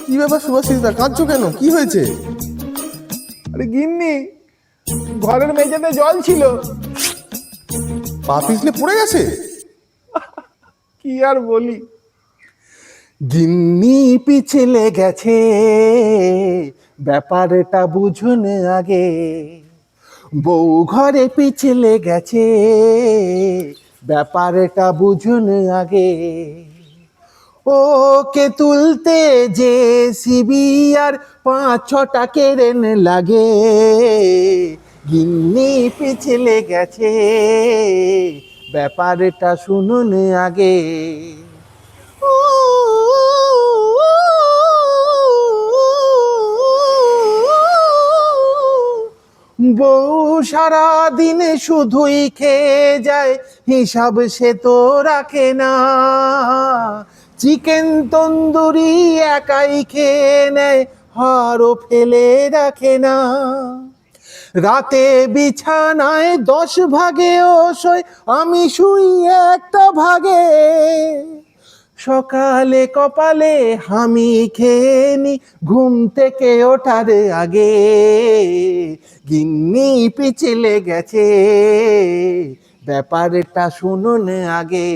কি ব্যাপার সুভাষিসদা, কাঁদছো কেন? কি হয়েছে? আরে গিন্নি, ঘরের মেঝেতে জল ছিল। পা পিছলে পড়ে গেছে? কি আর বলি, গিন্নি পিছলে গেছে, ব্যাপারটা বুঝুন আগে। বউ ঘরে পিছলে গেছে, ব্যাপারটা বুঝুন আগে। ওকে তুলতে যে সিবি আর 5-6টা কেরেন লাগে। গিন্নি পিছলে গেছে, ব্যাপারটা শুনুন আগে। বউ সারা দিনে শুধুই খেয়ে যায়, হিসাব সে তো রাখে না। চিকেন তন্দুরি একাই খেয়ে নেয়, হাড়ও ফেলে রাখে না। রাতে বিছানায় 10 ভাগেও শোয়, আমি শুই একটা ভাগে। সকালে কপালে হামি খেয়ে নি, ঘুম থেকে ওঠার আগে। গিন্নি পিছলে গেছে, ব্যাপারটা শুনুন আগে।